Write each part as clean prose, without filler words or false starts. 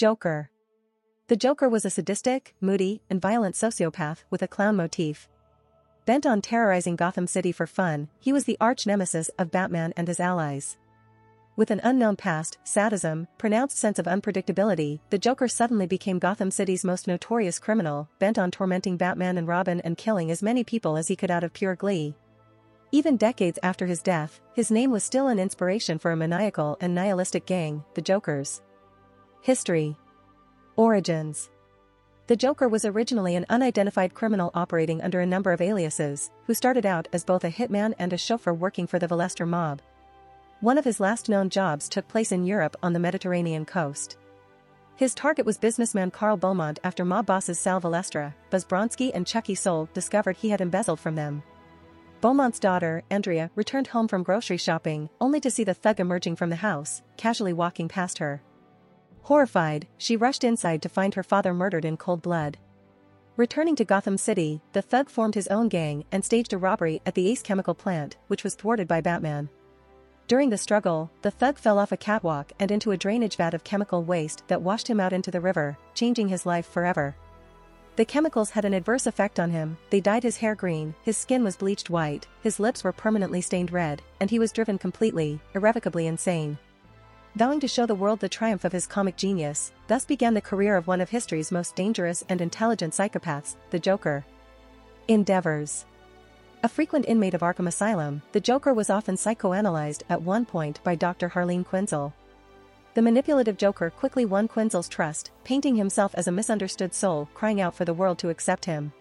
Joker. The Joker was a sadistic, moody, and violent sociopath with a clown motif. Bent on terrorizing Gotham City for fun, he was the arch-nemesis of Batman and his allies. With an unknown past, sadism, pronounced sense of unpredictability, the Joker suddenly became Gotham City's most notorious criminal, bent on tormenting Batman and Robin and killing as many people as he could out of pure glee. Even decades after his death, his name was still an inspiration for a maniacal and nihilistic gang, the Jokerz. History. Origins. The Joker was originally an unidentified criminal operating under a number of aliases, who started out as both a hitman and a chauffeur working for the Velester mob. One of his last known jobs took place in Europe on the Mediterranean coast. His target was businessman Carl Beaumont after mob bosses Sal Valestra, Buzz Bronski and Chucky Soul discovered he had embezzled from them. Beaumont's daughter, Andrea, returned home from grocery shopping, only to see the thug emerging from the house, casually walking past her. Horrified, she rushed inside to find her father murdered in cold blood. Returning to Gotham City, the thug formed his own gang and staged a robbery at the Ace chemical plant, which was thwarted by Batman. During the struggle, the thug fell off a catwalk and into a drainage vat of chemical waste that washed him out into the river, changing his life forever. The chemicals had an adverse effect on him, they dyed his hair green, his skin was bleached white, his lips were permanently stained red, and he was driven completely, irrevocably insane. Vowing to show the world the triumph of his comic genius, thus began the career of one of history's most dangerous and intelligent psychopaths, the Joker. Endeavors. A frequent inmate of Arkham Asylum, the Joker was often psychoanalyzed at one point by Dr. Harleen Quinzel. The manipulative Joker quickly won Quinzel's trust, painting himself as a misunderstood soul crying out for the world to accept him.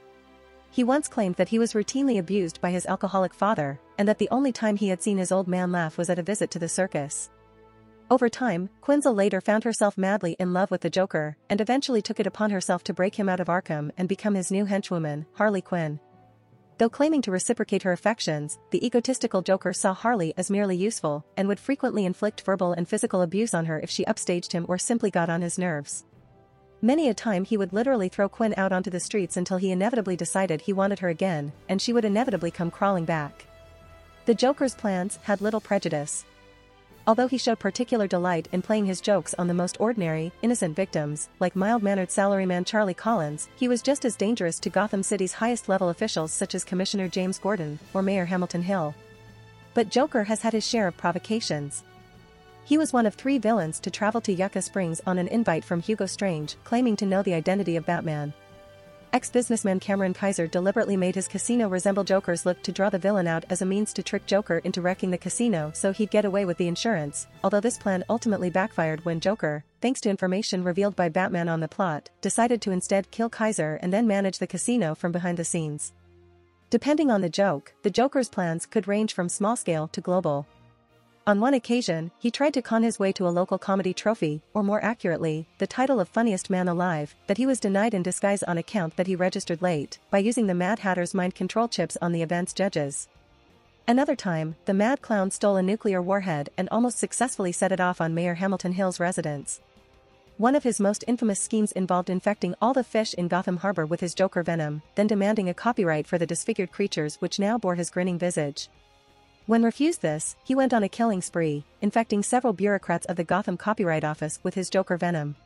He once claimed that he was routinely abused by his alcoholic father, and that the only time he had seen his old man laugh was at a visit to the circus. Over time, Quinzel later found herself madly in love with the Joker, and eventually took it upon herself to break him out of Arkham and become his new henchwoman, Harley Quinn. Though claiming to reciprocate her affections, the egotistical Joker saw Harley as merely useful, and would frequently inflict verbal and physical abuse on her if she upstaged him or simply got on his nerves. Many a time he would literally throw Quinn out onto the streets until he inevitably decided he wanted her again, and she would inevitably come crawling back. The Joker's plans had little prejudice. Although he showed particular delight in playing his jokes on the most ordinary, innocent victims, like mild-mannered salaryman Charlie Collins, he was just as dangerous to Gotham City's highest-level officials such as Commissioner James Gordon or Mayor Hamilton Hill. But Joker has had his share of provocations. He was one of 3 villains to travel to Yucca Springs on an invite from Hugo Strange, claiming to know the identity of Batman. Ex-businessman Cameron Kaiser deliberately made his casino resemble Joker's look to draw the villain out as a means to trick Joker into wrecking the casino so he'd get away with the insurance, although this plan ultimately backfired when Joker, thanks to information revealed by Batman on the plot, decided to instead kill Kaiser and then manage the casino from behind the scenes. Depending on the joke, the Joker's plans could range from small-scale to global. On one occasion, he tried to con his way to a local comedy trophy, or more accurately, the title of funniest man alive, that he was denied in disguise on account that he registered late, by using the Mad Hatter's mind control chips on the event's judges. Another time, the Mad Clown stole a nuclear warhead and almost successfully set it off on Mayor Hamilton Hill's residence. One of his most infamous schemes involved infecting all the fish in Gotham Harbor with his Joker venom, then demanding a copyright for the disfigured creatures which now bore his grinning visage. When refused this, he went on a killing spree, infecting several bureaucrats of the Gotham Copyright Office with his Joker venom.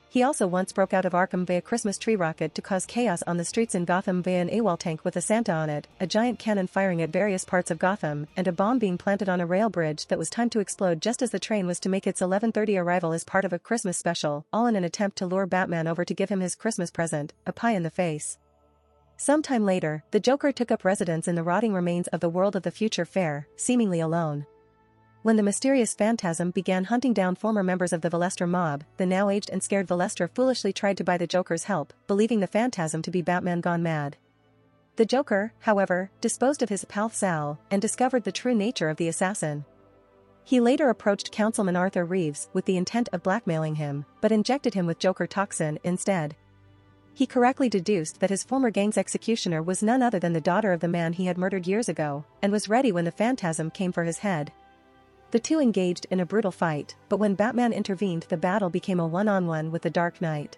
He also once broke out of Arkham via Christmas tree rocket to cause chaos on the streets in Gotham via an AWOL tank with a Santa on it, a giant cannon firing at various parts of Gotham, and a bomb being planted on a rail bridge that was timed to explode just as the train was to make its 11:30 arrival as part of a Christmas special, all in an attempt to lure Batman over to give him his Christmas present, a pie in the face. Sometime later, the Joker took up residence in the rotting remains of the World of the Future Fair, seemingly alone. When the mysterious phantasm began hunting down former members of the Velester mob, the now aged and scared Velester foolishly tried to buy the Joker's help, believing the phantasm to be Batman gone mad. The Joker, however, disposed of his pal Sal, and discovered the true nature of the assassin. He later approached Councilman Arthur Reeves with the intent of blackmailing him, but injected him with Joker toxin instead. He correctly deduced that his former gang's executioner was none other than the daughter of the man he had murdered years ago, and was ready when the phantasm came for his head. The two engaged in a brutal fight, but when Batman intervened the battle became a one-on-one with the Dark Knight.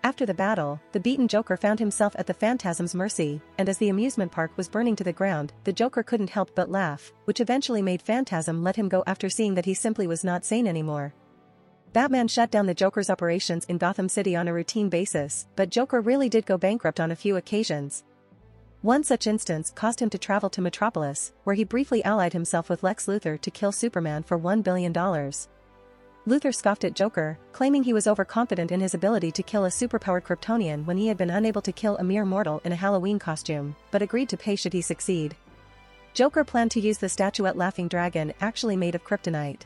After the battle, the beaten Joker found himself at the phantasm's mercy, and as the amusement park was burning to the ground, the Joker couldn't help but laugh, which eventually made Phantasm let him go after seeing that he simply was not sane anymore. Batman shut down the Joker's operations in Gotham City on a routine basis, but Joker really did go bankrupt on a few occasions. One such instance caused him to travel to Metropolis, where he briefly allied himself with Lex Luthor to kill Superman for $1 billion. Luthor scoffed at Joker, claiming he was overconfident in his ability to kill a superpowered Kryptonian when he had been unable to kill a mere mortal in a Halloween costume, but agreed to pay should he succeed. Joker planned to use the statuette Laughing Dragon actually made of kryptonite.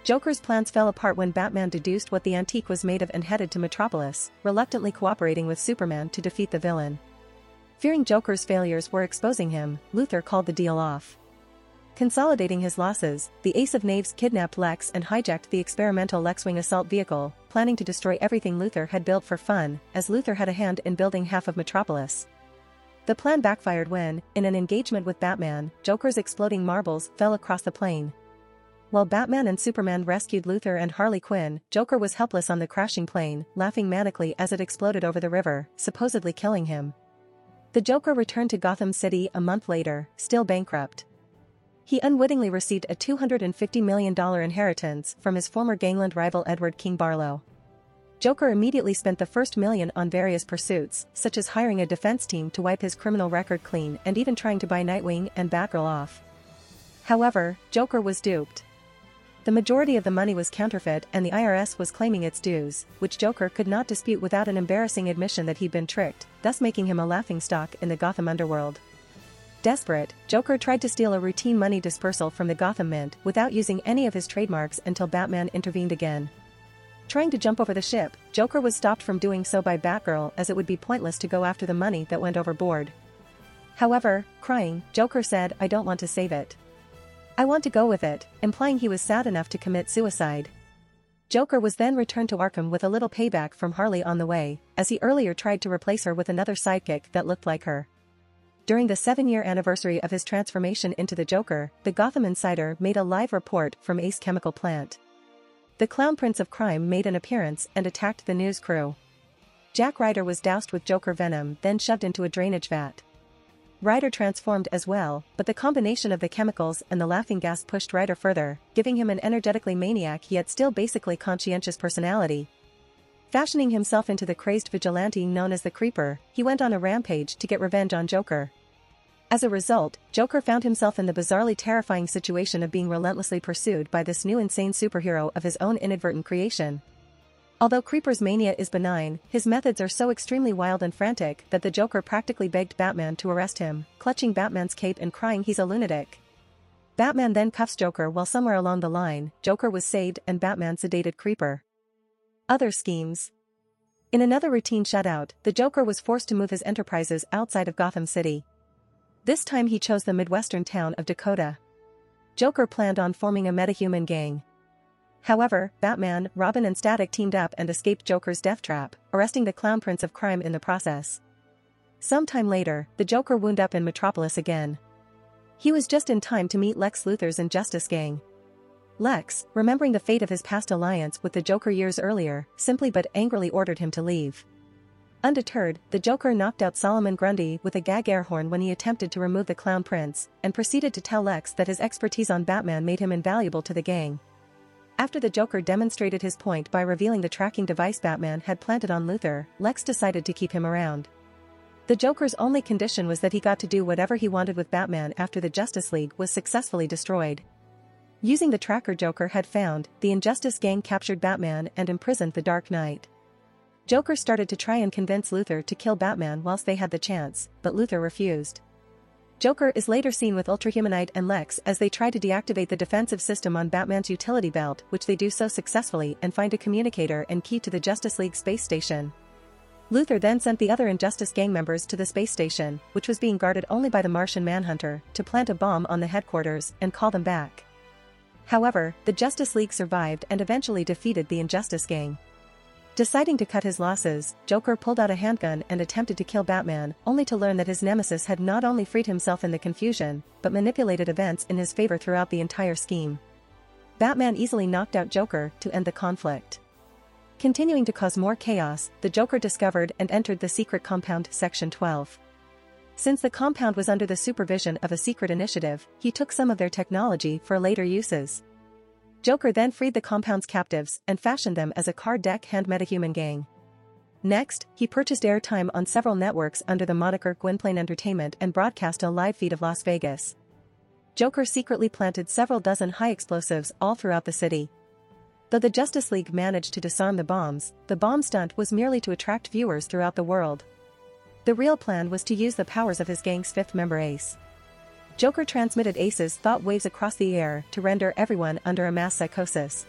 Joker's plans fell apart when Batman deduced what the antique was made of and headed to Metropolis, reluctantly cooperating with Superman to defeat the villain. Fearing Joker's failures were exposing him, Luthor called the deal off. Consolidating his losses, the Ace of Knaves kidnapped Lex and hijacked the experimental Lex-Wing assault vehicle, planning to destroy everything Luthor had built for fun, as Luthor had a hand in building half of Metropolis. The plan backfired when, in an engagement with Batman, Joker's exploding marbles fell across the plane. While Batman and Superman rescued Luthor and Harley Quinn, Joker was helpless on the crashing plane, laughing manically as it exploded over the river, supposedly killing him. The Joker returned to Gotham City a month later, still bankrupt. He unwittingly received a $250 million inheritance from his former gangland rival Edward King Barlow. Joker immediately spent the first million on various pursuits, such as hiring a defense team to wipe his criminal record clean and even trying to buy Nightwing and Batgirl off. However, Joker was duped. The majority of the money was counterfeit and the IRS was claiming its dues, which Joker could not dispute without an embarrassing admission that he'd been tricked, thus making him a laughingstock in the Gotham underworld. Desperate, Joker tried to steal a routine money dispersal from the Gotham Mint without using any of his trademarks until Batman intervened again. Trying to jump over the ship, Joker was stopped from doing so by Batgirl as it would be pointless to go after the money that went overboard. However, crying, Joker said, "I don't want to save it. I want to go with it," implying he was sad enough to commit suicide. Joker was then returned to Arkham with a little payback from Harley on the way, as he earlier tried to replace her with another sidekick that looked like her. During the 7-year anniversary of his transformation into the Joker, the Gotham Insider made a live report from Ace Chemical Plant. The Clown Prince of Crime made an appearance and attacked the news crew. Jack Ryder was doused with Joker venom, then shoved into a drainage vat. Ryder transformed as well, but the combination of the chemicals and the laughing gas pushed Ryder further, giving him an energetically maniac yet still basically conscientious personality. Fashioning himself into the crazed vigilante known as the Creeper, he went on a rampage to get revenge on Joker. As a result, Joker found himself in the bizarrely terrifying situation of being relentlessly pursued by this new insane superhero of his own inadvertent creation. Although Creeper's mania is benign, his methods are so extremely wild and frantic that the Joker practically begged Batman to arrest him, clutching Batman's cape and crying he's a lunatic. Batman then cuffs Joker while somewhere along the line, Joker was saved and Batman sedated Creeper. Other schemes. In another routine shutout, the Joker was forced to move his enterprises outside of Gotham City. This time he chose the Midwestern town of Dakota. Joker planned on forming a metahuman gang. However, Batman, Robin and Static teamed up and escaped Joker's death trap, arresting the Clown Prince of Crime in the process. Sometime later, the Joker wound up in Metropolis again. He was just in time to meet Lex Luthor's Injustice Gang. Lex, remembering the fate of his past alliance with the Joker years earlier, simply but angrily ordered him to leave. Undeterred, the Joker knocked out Solomon Grundy with a gag air horn when he attempted to remove the Clown Prince, and proceeded to tell Lex that his expertise on Batman made him invaluable to the gang. After the Joker demonstrated his point by revealing the tracking device Batman had planted on Luthor, Lex decided to keep him around. The Joker's only condition was that he got to do whatever he wanted with Batman after the Justice League was successfully destroyed. Using the tracker Joker had found, the Injustice Gang captured Batman and imprisoned the Dark Knight. Joker started to try and convince Luthor to kill Batman whilst they had the chance, but Luthor refused. Joker is later seen with Ultrahumanite and Lex as they try to deactivate the defensive system on Batman's utility belt, which they do so successfully and find a communicator and key to the Justice League space station. Luthor then sent the other Injustice Gang members to the space station, which was being guarded only by the Martian Manhunter, to plant a bomb on the headquarters and call them back. However, the Justice League survived and eventually defeated the Injustice Gang. Deciding to cut his losses, Joker pulled out a handgun and attempted to kill Batman, only to learn that his nemesis had not only freed himself in the confusion, but manipulated events in his favor throughout the entire scheme. Batman easily knocked out Joker to end the conflict. Continuing to cause more chaos, the Joker discovered and entered the secret compound Section 12. Since the compound was under the supervision of a secret initiative, he took some of their technology for later uses. Joker then freed the compound's captives and fashioned them as a card deck hand metahuman gang. Next, he purchased airtime on several networks under the moniker Gwynplaine Entertainment and broadcast a live feed of Las Vegas. Joker secretly planted several dozen high explosives all throughout the city. Though the Justice League managed to disarm the bombs, the bomb stunt was merely to attract viewers throughout the world. The real plan was to use the powers of his gang's fifth member Ace. Joker transmitted Ace's thought waves across the air to render everyone under a mass psychosis.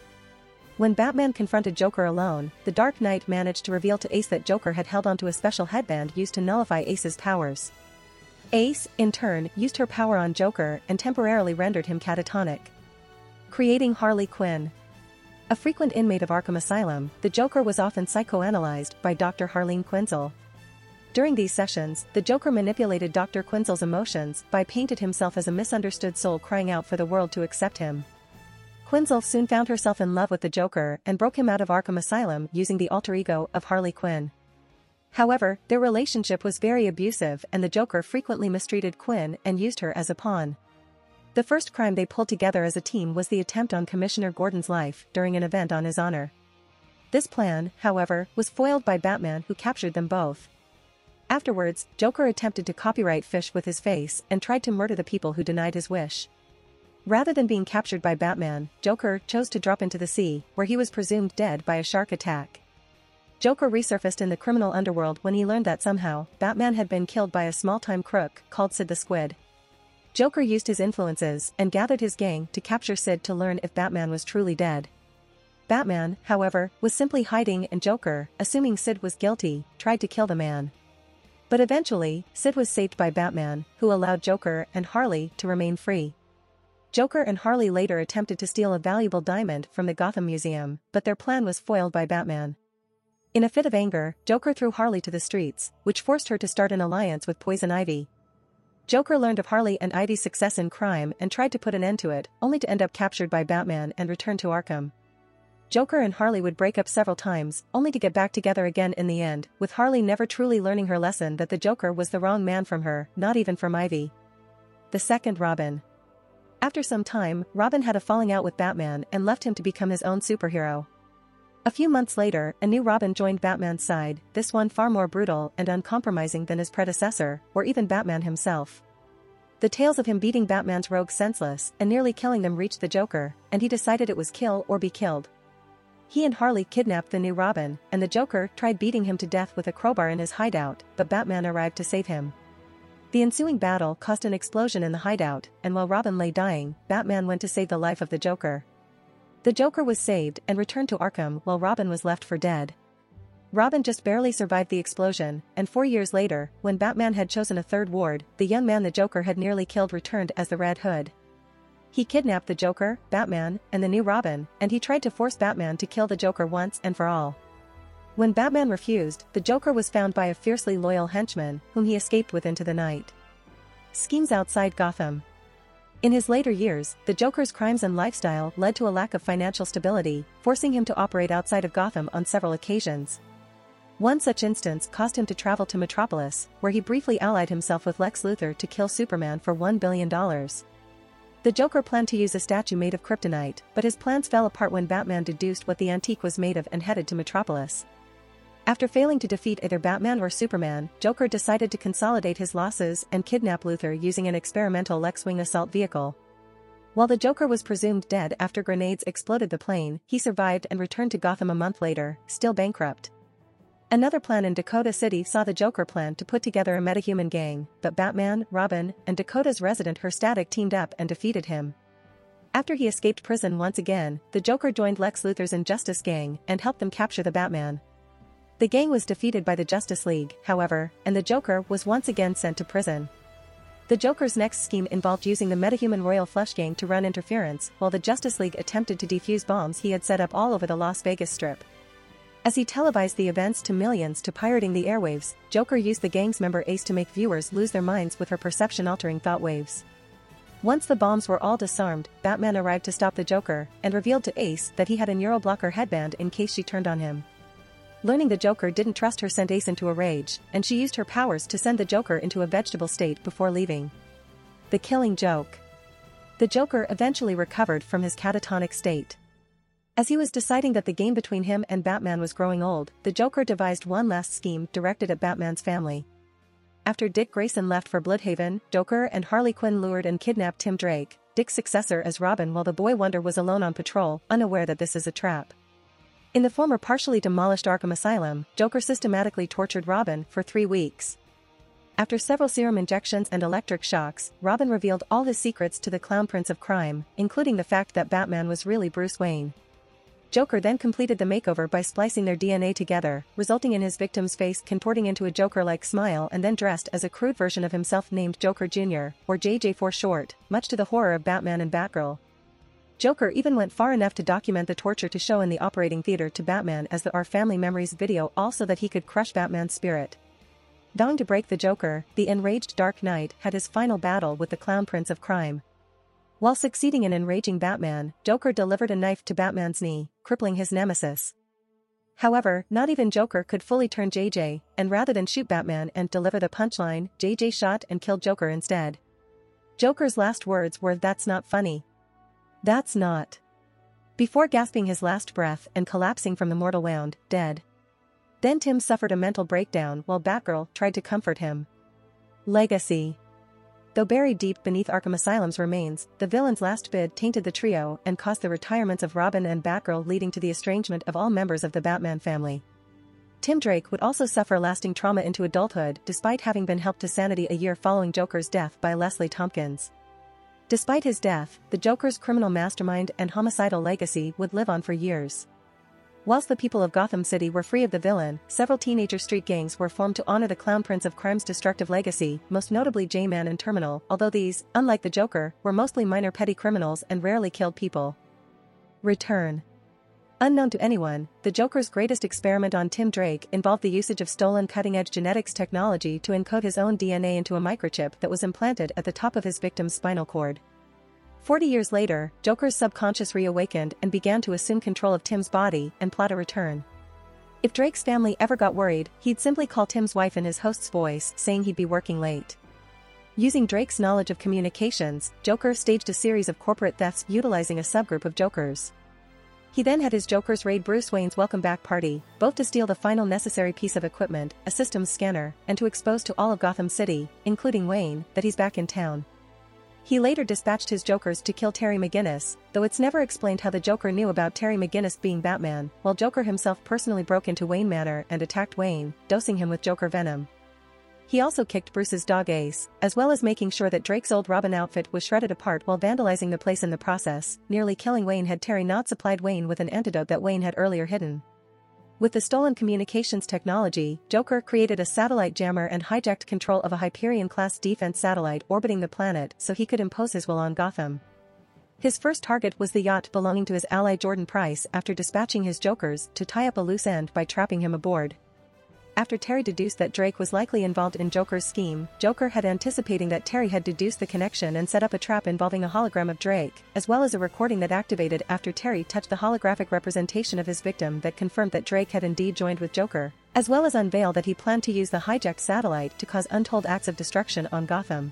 When Batman confronted Joker alone, the Dark Knight managed to reveal to Ace that Joker had held onto a special headband used to nullify Ace's powers. Ace, in turn, used her power on Joker and temporarily rendered him catatonic, creating Harley Quinn. A frequent inmate of Arkham Asylum, the Joker was often psychoanalyzed by Dr. Harleen Quinzel. During these sessions, the Joker manipulated Dr. Quinzel's emotions by painting himself as a misunderstood soul crying out for the world to accept him. Quinzel soon found herself in love with the Joker and broke him out of Arkham Asylum using the alter ego of Harley Quinn. However, their relationship was very abusive and the Joker frequently mistreated Quinn and used her as a pawn. The first crime they pulled together as a team was the attempt on Commissioner Gordon's life during an event on his honor. This plan, however, was foiled by Batman, who captured them both. Afterwards, Joker attempted to copyright fish with his face and tried to murder the people who denied his wish. Rather than being captured by Batman, Joker chose to drop into the sea, where he was presumed dead by a shark attack. Joker resurfaced in the criminal underworld when he learned that somehow, Batman had been killed by a small-time crook called Sid the Squid. Joker used his influences and gathered his gang to capture Sid to learn if Batman was truly dead. Batman, however, was simply hiding and Joker, assuming Sid was guilty, tried to kill the man. But eventually, Sid was saved by Batman, who allowed Joker and Harley to remain free. Joker and Harley later attempted to steal a valuable diamond from the Gotham Museum, but their plan was foiled by Batman. In a fit of anger, Joker threw Harley to the streets, which forced her to start an alliance with Poison Ivy. Joker learned of Harley and Ivy's success in crime and tried to put an end to it, only to end up captured by Batman and return to Arkham. Joker and Harley would break up several times, only to get back together again in the end, with Harley never truly learning her lesson that the Joker was the wrong man from her, not even from Ivy. The second Robin. After some time, Robin had a falling out with Batman and left him to become his own superhero. A few months later, a new Robin joined Batman's side, this one far more brutal and uncompromising than his predecessor, or even Batman himself. The tales of him beating Batman's rogues senseless and nearly killing them reached the Joker, and he decided it was kill or be killed. He and Harley kidnapped the new Robin, and the Joker tried beating him to death with a crowbar in his hideout, but Batman arrived to save him. The ensuing battle caused an explosion in the hideout, and while Robin lay dying, Batman went to save the life of the Joker. The Joker was saved and returned to Arkham while Robin was left for dead. Robin just barely survived the explosion, and 4 years later, when Batman had chosen a third ward, the young man the Joker had nearly killed returned as the Red Hood. He kidnapped the Joker, Batman, and the new Robin, and he tried to force Batman to kill the Joker once and for all. When Batman refused, the Joker was found by a fiercely loyal henchman, whom he escaped with into the night. Schemes outside Gotham. In his later years, the Joker's crimes and lifestyle led to a lack of financial stability, forcing him to operate outside of Gotham on several occasions. One such instance caused him to travel to Metropolis, where he briefly allied himself with Lex Luthor to kill Superman for $1 billion. The Joker planned to use a statue made of kryptonite, but his plans fell apart when Batman deduced what the antique was made of and headed to Metropolis. After failing to defeat either Batman or Superman, Joker decided to consolidate his losses and kidnap Luthor using an experimental Lex-wing assault vehicle. While the Joker was presumed dead after grenades exploded the plane, he survived and returned to Gotham a month later, still bankrupt. Another plan in Dakota City saw the Joker plan to put together a metahuman gang, but Batman, Robin, and Dakota's resident Herstatic teamed up and defeated him. After he escaped prison once again, the Joker joined Lex Luthor's Injustice gang and helped them capture the Batman. The gang was defeated by the Justice League, however, and the Joker was once again sent to prison. The Joker's next scheme involved using the metahuman Royal Flush Gang to run interference, while the Justice League attempted to defuse bombs he had set up all over the Las Vegas Strip. As he televised the events to millions to pirating the airwaves, Joker used the gang's member Ace to make viewers lose their minds with her perception-altering thought waves. Once the bombs were all disarmed, Batman arrived to stop the Joker, and revealed to Ace that he had a neuroblocker headband in case she turned on him. Learning the Joker didn't trust her sent Ace into a rage, and she used her powers to send the Joker into a vegetable state before leaving. The Killing Joke. The Joker eventually recovered from his catatonic state. As he was deciding that the game between him and Batman was growing old, the Joker devised one last scheme directed at Batman's family. After Dick Grayson left for Bloodhaven, Joker and Harley Quinn lured and kidnapped Tim Drake, Dick's successor as Robin, while the Boy Wonder was alone on patrol, unaware that this is a trap. In the former partially demolished Arkham Asylum, Joker systematically tortured Robin for 3 weeks. After several serum injections and electric shocks, Robin revealed all his secrets to the Clown Prince of Crime, including the fact that Batman was really Bruce Wayne. Joker then completed the makeover by splicing their DNA together, resulting in his victim's face contorting into a Joker-like smile, and then dressed as a crude version of himself named Joker Jr., or JJ for short, much to the horror of Batman and Batgirl. Joker even went far enough to document the torture to show in the operating theater to Batman as the Our Family Memories video, all so that he could crush Batman's spirit. Vowing to break the Joker, the enraged Dark Knight had his final battle with the Clown Prince of Crime. While succeeding in enraging Batman, Joker delivered a knife to Batman's knee, crippling his nemesis. However, not even Joker could fully turn JJ, and rather than shoot Batman and deliver the punchline, JJ shot and killed Joker instead. Joker's last words were, "That's not funny. That's not." Before gasping his last breath and collapsing from the mortal wound, dead. Then Tim suffered a mental breakdown while Batgirl tried to comfort him. Legacy. Though buried deep beneath Arkham Asylum's remains, the villain's last bid tainted the trio and caused the retirements of Robin and Batgirl, leading to the estrangement of all members of the Batman family. Tim Drake would also suffer lasting trauma into adulthood despite having been helped to sanity a year following Joker's death by Leslie Tompkins. Despite his death, the Joker's criminal mastermind and homicidal legacy would live on for years. Whilst the people of Gotham City were free of the villain, several teenager street gangs were formed to honor the Clown Prince of Crime's destructive legacy, most notably J-Man and Terminal, although these, unlike the Joker, were mostly minor petty criminals and rarely killed people. Return. Unknown to anyone, the Joker's greatest experiment on Tim Drake involved the usage of stolen cutting-edge genetics technology to encode his own DNA into a microchip that was implanted at the top of his victim's spinal cord. 40 years later, Joker's subconscious reawakened and began to assume control of Tim's body and plot a return. If Drake's family ever got worried, he'd simply call Tim's wife in his host's voice, saying he'd be working late. Using Drake's knowledge of communications, Joker staged a series of corporate thefts utilizing a subgroup of Jokers. He then had his Jokers raid Bruce Wayne's welcome back party, both to steal the final necessary piece of equipment, a systems scanner, and to expose to all of Gotham City, including Wayne, that he's back in town. He later dispatched his Jokers to kill Terry McGinnis, though it's never explained how the Joker knew about Terry McGinnis being Batman, while Joker himself personally broke into Wayne Manor and attacked Wayne, dosing him with Joker venom. He also kicked Bruce's dog Ace, as well as making sure that Drake's old Robin outfit was shredded apart while vandalizing the place in the process, nearly killing Wayne had Terry not supplied Wayne with an antidote that Wayne had earlier hidden. With the stolen communications technology, Joker created a satellite jammer and hijacked control of a Hyperion-class defense satellite orbiting the planet so he could impose his will on Gotham. His first target was the yacht belonging to his ally Jordan Price after dispatching his Jokers to tie up a loose end by trapping him aboard. After Terry deduced that Drake was likely involved in Joker's scheme, Joker had anticipating that Terry had deduced the connection and set up a trap involving a hologram of Drake, as well as a recording that activated after Terry touched the holographic representation of his victim that confirmed that Drake had indeed joined with Joker, as well as unveiled that he planned to use the hijacked satellite to cause untold acts of destruction on Gotham.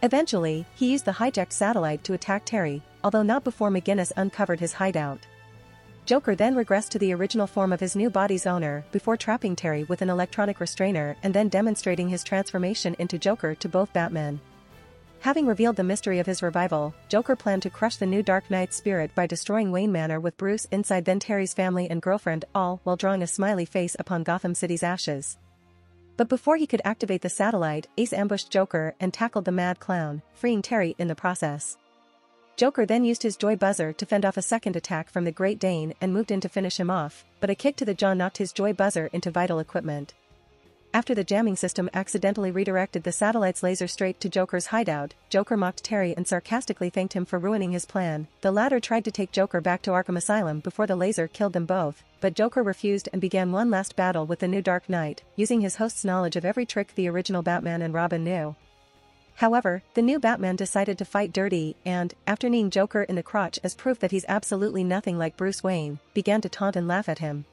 Eventually, he used the hijacked satellite to attack Terry, although not before McGinnis uncovered his hideout. Joker then regressed to the original form of his new body's owner before trapping Terry with an electronic restrainer and then demonstrating his transformation into Joker to both Batmen. Having revealed the mystery of his revival, Joker planned to crush the new Dark Knight's spirit by destroying Wayne Manor with Bruce inside, then Terry's family and girlfriend, all while drawing a smiley face upon Gotham City's ashes. But before he could activate the satellite, Ace ambushed Joker and tackled the Mad Clown, freeing Terry in the process. Joker then used his Joy Buzzer to fend off a second attack from the Great Dane and moved in to finish him off, but a kick to the jaw knocked his Joy Buzzer into vital equipment. After the jamming system accidentally redirected the satellite's laser straight to Joker's hideout, Joker mocked Terry and sarcastically thanked him for ruining his plan. The latter tried to take Joker back to Arkham Asylum before the laser killed them both, but Joker refused and began one last battle with the new Dark Knight, using his host's knowledge of every trick the original Batman and Robin knew. However, the new Batman decided to fight dirty and, after kneeing Joker in the crotch as proof that he's absolutely nothing like Bruce Wayne, began to taunt and laugh at him.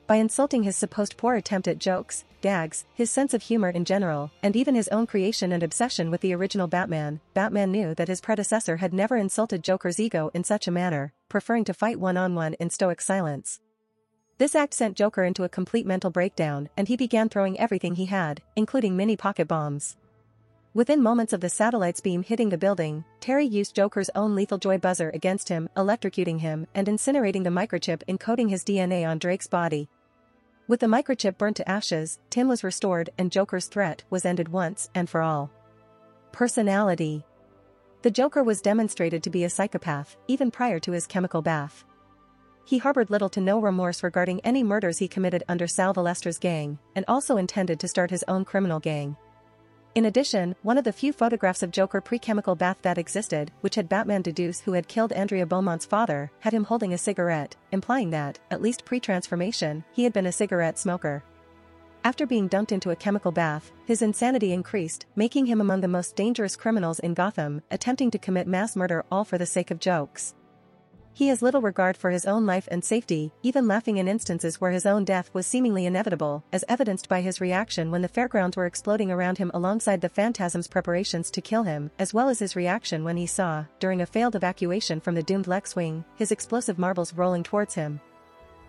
By insulting his supposed poor attempt at jokes, gags, his sense of humor in general, and even his own creation and obsession with the original Batman, Batman knew that his predecessor had never insulted Joker's ego in such a manner, preferring to fight one-on-one in stoic silence. This act sent Joker into a complete mental breakdown, and he began throwing everything he had, including mini pocket bombs. Within moments of the satellite's beam hitting the building, Terry used Joker's own lethal joy buzzer against him, electrocuting him and incinerating the microchip encoding his DNA on Drake's body. With the microchip burnt to ashes, Tim was restored and Joker's threat was ended once and for all. Personality. The Joker was demonstrated to be a psychopath, even prior to his chemical bath. He harbored little to no remorse regarding any murders he committed under Sal Valestra's gang, and also intended to start his own criminal gang. In addition, one of the few photographs of Joker pre-chemical bath that existed, which had Batman deduce who had killed Andrea Beaumont's father, had him holding a cigarette, implying that, at least pre-transformation, he had been a cigarette smoker. After being dumped into a chemical bath, his insanity increased, making him among the most dangerous criminals in Gotham, attempting to commit mass murder all for the sake of jokes. He has little regard for his own life and safety, even laughing in instances where his own death was seemingly inevitable, as evidenced by his reaction when the fairgrounds were exploding around him alongside the Phantasm's preparations to kill him, as well as his reaction when he saw, during a failed evacuation from the doomed Lex-wing, his explosive marbles rolling towards him.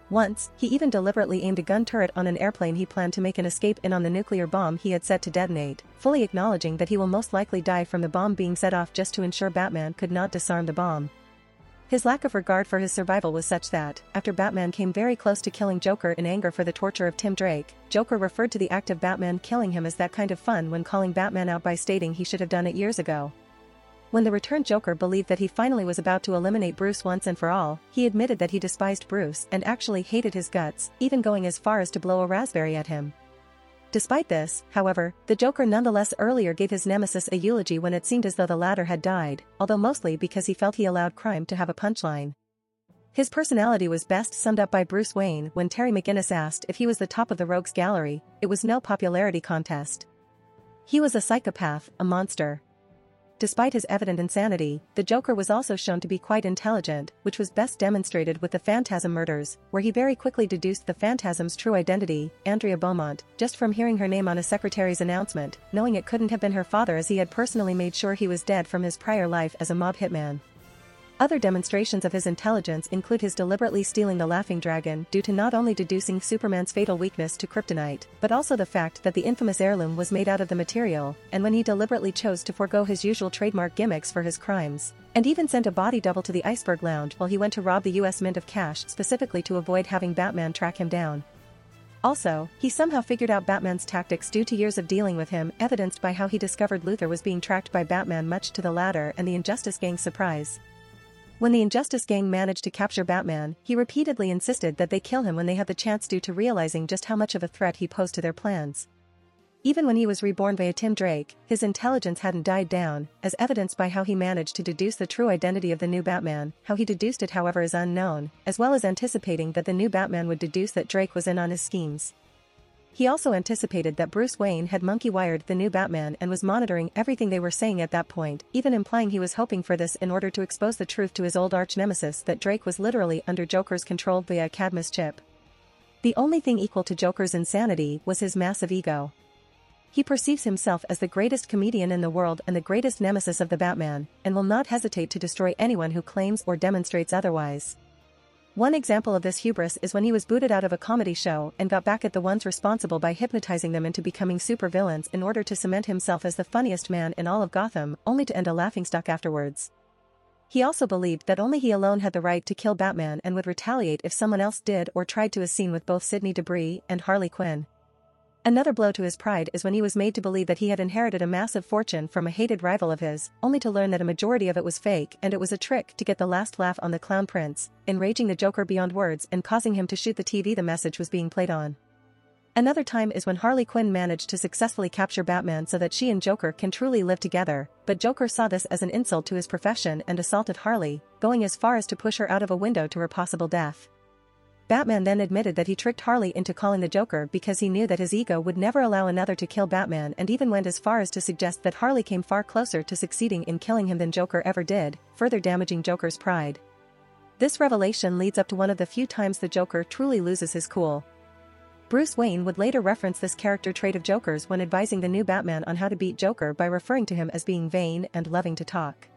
Once, he even deliberately aimed a gun turret on an airplane he planned to make an escape in on the nuclear bomb he had set to detonate, fully acknowledging that he will most likely die from the bomb being set off just to ensure Batman could not disarm the bomb. His lack of regard for his survival was such that, after Batman came very close to killing Joker in anger for the torture of Tim Drake, Joker referred to the act of Batman killing him as that kind of fun when calling Batman out by stating he should have done it years ago. When the returned Joker believed that he finally was about to eliminate Bruce once and for all, he admitted that he despised Bruce and actually hated his guts, even going as far as to blow a raspberry at him. Despite this, however, the Joker nonetheless earlier gave his nemesis a eulogy when it seemed as though the latter had died, although mostly because he felt he allowed crime to have a punchline. His personality was best summed up by Bruce Wayne when Terry McGinnis asked if he was the top of the rogues gallery. It was no popularity contest. He was a psychopath, a monster. Despite his evident insanity, the Joker was also shown to be quite intelligent, which was best demonstrated with the Phantasm murders, where he very quickly deduced the Phantasm's true identity, Andrea Beaumont, just from hearing her name on a secretary's announcement, knowing it couldn't have been her father as he had personally made sure he was dead from his prior life as a mob hitman. Other demonstrations of his intelligence include his deliberately stealing the Laughing Dragon due to not only deducing Superman's fatal weakness to kryptonite, but also the fact that the infamous heirloom was made out of the material, and when he deliberately chose to forego his usual trademark gimmicks for his crimes, and even sent a body double to the Iceberg Lounge while he went to rob the US Mint of cash specifically to avoid having Batman track him down. Also, he somehow figured out Batman's tactics due to years of dealing with him, evidenced by how he discovered Luthor was being tracked by Batman, much to the latter and the Injustice Gang's surprise. When the Injustice Gang managed to capture Batman, he repeatedly insisted that they kill him when they had the chance due to realizing just how much of a threat he posed to their plans. Even when he was reborn via Tim Drake, his intelligence hadn't died down, as evidenced by how he managed to deduce the true identity of the new Batman. How he deduced it, however, is unknown, as well as anticipating that the new Batman would deduce that Drake was in on his schemes. He also anticipated that Bruce Wayne had monkey-wired the new Batman and was monitoring everything they were saying at that point, even implying he was hoping for this in order to expose the truth to his old arch-nemesis that Drake was literally under Joker's control via a Cadmus chip. The only thing equal to Joker's insanity was his massive ego. He perceives himself as the greatest comedian in the world and the greatest nemesis of the Batman, and will not hesitate to destroy anyone who claims or demonstrates otherwise. One example of this hubris is when he was booted out of a comedy show and got back at the ones responsible by hypnotizing them into becoming supervillains in order to cement himself as the funniest man in all of Gotham, only to end a laughingstock afterwards. He also believed that only he alone had the right to kill Batman and would retaliate if someone else did or tried to, as seen with both Sidney Debris and Harley Quinn. Another blow to his pride is when he was made to believe that he had inherited a massive fortune from a hated rival of his, only to learn that a majority of it was fake and it was a trick to get the last laugh on the Clown Prince, enraging the Joker beyond words and causing him to shoot the TV the message was being played on. Another time is when Harley Quinn managed to successfully capture Batman so that she and Joker can truly live together, but Joker saw this as an insult to his profession and assaulted Harley, going as far as to push her out of a window to her possible death. Batman then admitted that he tricked Harley into calling the Joker because he knew that his ego would never allow another to kill Batman, and even went as far as to suggest that Harley came far closer to succeeding in killing him than Joker ever did, further damaging Joker's pride. This revelation leads up to one of the few times the Joker truly loses his cool. Bruce Wayne would later reference this character trait of Joker's when advising the new Batman on how to beat Joker by referring to him as being vain and loving to talk.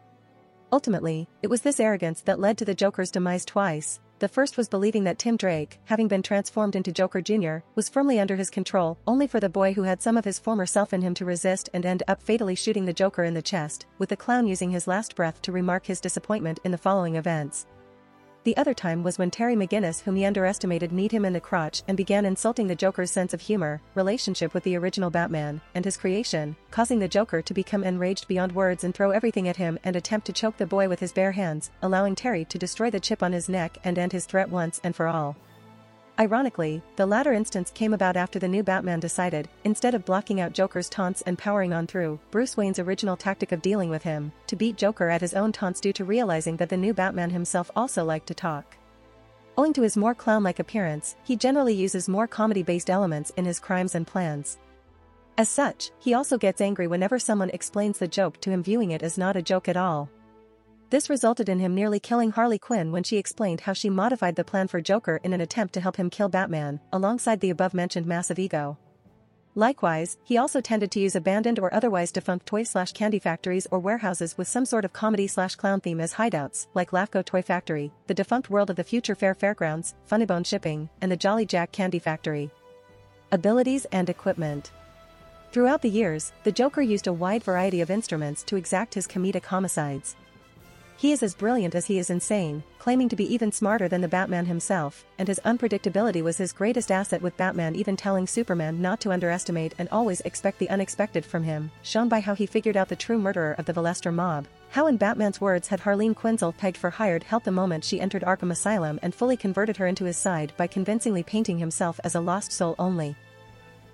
Ultimately, it was this arrogance that led to the Joker's demise twice. The first was believing that Tim Drake, having been transformed into Joker Jr., was firmly under his control, only for the boy who had some of his former self in him to resist and end up fatally shooting the Joker in the chest, with the clown using his last breath to remark his disappointment in the following events. The other time was when Terry McGinnis, whom he underestimated, kneed him in the crotch and began insulting the Joker's sense of humor, relationship with the original Batman, and his creation, causing the Joker to become enraged beyond words and throw everything at him and attempt to choke the boy with his bare hands, allowing Terry to destroy the chip on his neck and end his threat once and for all. Ironically, the latter instance came about after the new Batman decided, instead of blocking out Joker's taunts and powering on through Bruce Wayne's original tactic of dealing with him, to beat Joker at his own taunts due to realizing that the new Batman himself also liked to talk. Owing to his more clown-like appearance, he generally uses more comedy-based elements in his crimes and plans. As such, he also gets angry whenever someone explains the joke to him, viewing it as not a joke at all. This resulted in him nearly killing Harley Quinn when she explained how she modified the plan for Joker in an attempt to help him kill Batman, alongside the above-mentioned massive ego. Likewise, he also tended to use abandoned or otherwise defunct toy/candy factories or warehouses with some sort of comedy/clown theme as hideouts, like Laughco Toy Factory, the defunct World of the Future Fair Fairgrounds, Funnybone Shipping, and the Jolly Jack Candy Factory. Abilities and equipment. Throughout the years, the Joker used a wide variety of instruments to exact his comedic homicides. He is as brilliant as he is insane, claiming to be even smarter than the Batman himself, and his unpredictability was his greatest asset, with Batman even telling Superman not to underestimate and always expect the unexpected from him, shown by how he figured out the true murderer of the Velester mob, how in Batman's words had Harleen Quinzel pegged for hired help the moment she entered Arkham Asylum and fully converted her into his side by convincingly painting himself as a lost soul only,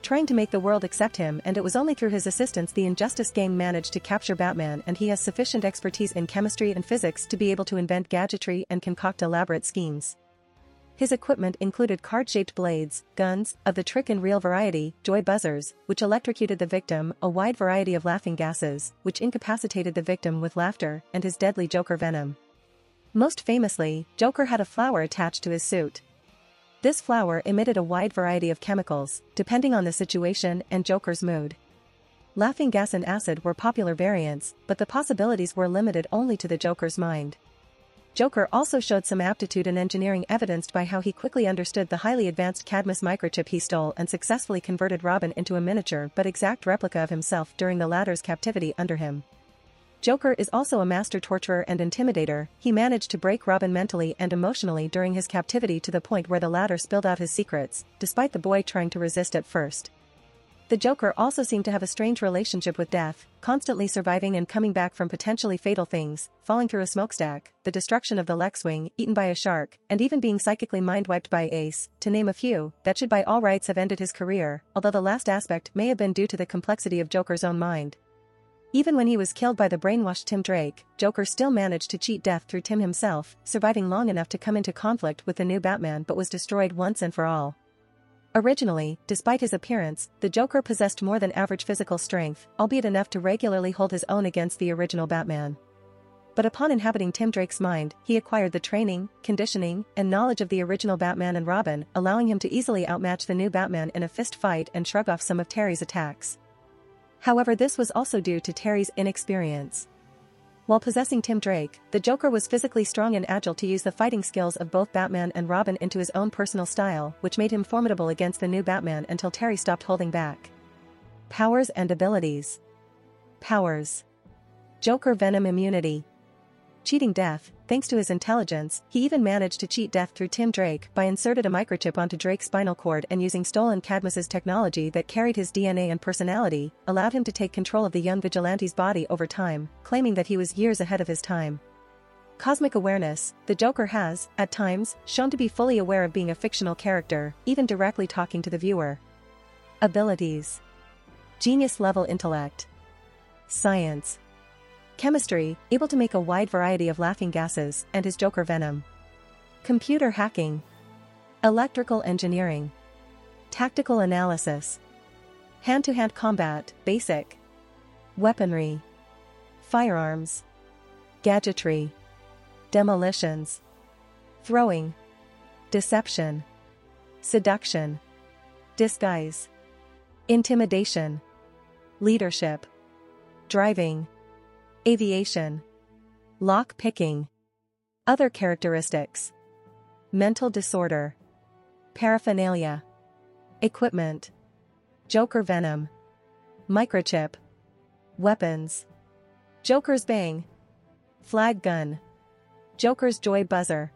trying to make the world accept him, and it was only through his assistance the Injustice Gang managed to capture Batman, and he has sufficient expertise in chemistry and physics to be able to invent gadgetry and concoct elaborate schemes. His equipment included card-shaped blades, guns, of the trick and reel variety, joy buzzers, which electrocuted the victim, a wide variety of laughing gases, which incapacitated the victim with laughter, and his deadly Joker venom. Most famously, Joker had a flower attached to his suit. This flower emitted a wide variety of chemicals, depending on the situation and Joker's mood. Laughing gas and acid were popular variants, but the possibilities were limited only to the Joker's mind. Joker also showed some aptitude in engineering, evidenced by how he quickly understood the highly advanced Cadmus microchip he stole and successfully converted Robin into a miniature but exact replica of himself during the latter's captivity under him. Joker is also a master torturer and intimidator. He managed to break Robin mentally and emotionally during his captivity to the point where the latter spilled out his secrets, despite the boy trying to resist at first. The Joker also seemed to have a strange relationship with death, constantly surviving and coming back from potentially fatal things, falling through a smokestack, the destruction of the Lex-Wing, eaten by a shark, and even being psychically mind-wiped by Ace, to name a few, that should by all rights have ended his career, although the last aspect may have been due to the complexity of Joker's own mind. Even when he was killed by the brainwashed Tim Drake, Joker still managed to cheat death through Tim himself, surviving long enough to come into conflict with the new Batman but was destroyed once and for all. Originally, despite his appearance, the Joker possessed more than average physical strength, albeit enough to regularly hold his own against the original Batman. But upon inhabiting Tim Drake's mind, he acquired the training, conditioning, and knowledge of the original Batman and Robin, allowing him to easily outmatch the new Batman in a fist fight and shrug off some of Terry's attacks. However, this was also due to Terry's inexperience. While possessing Tim Drake, the Joker was physically strong and agile to use the fighting skills of both Batman and Robin into his own personal style, which made him formidable against the new Batman until Terry stopped holding back. Powers and abilities. Powers. Joker Venom immunity. Cheating death. Thanks to his intelligence, he even managed to cheat death through Tim Drake by inserted a microchip onto Drake's spinal cord, and using stolen Cadmus's technology that carried his DNA and personality, allowed him to take control of the young vigilante's body over time, claiming that he was years ahead of his time. Cosmic awareness. The Joker has, at times, shown to be fully aware of being a fictional character, even directly talking to the viewer. Abilities. Genius-level intellect. Science. Chemistry, able to make a wide variety of laughing gases, and his Joker venom. Computer hacking. Electrical engineering. Tactical analysis. Hand-to-hand combat, basic. Weaponry. Firearms. Gadgetry. Demolitions. Throwing. Deception. Seduction. disguise, intimidation, leadership, driving, aviation, lock picking. Other characteristics: mental disorder, paraphernalia, equipment, Joker venom, microchip, weapons, Joker's bang, flag gun, Joker's joy buzzer.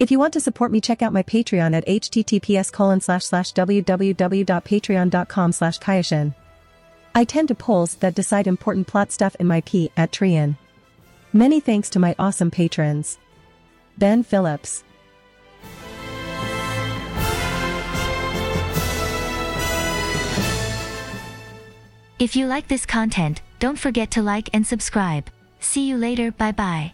If you want to support me, check out my Patreon at https://www.patreon.com/Kayashin. I tend to polls that decide important plot stuff in my P at Trian. Many thanks to my awesome patrons. Ben Phillips. If you like this content, don't forget to like and subscribe. See you later, bye bye.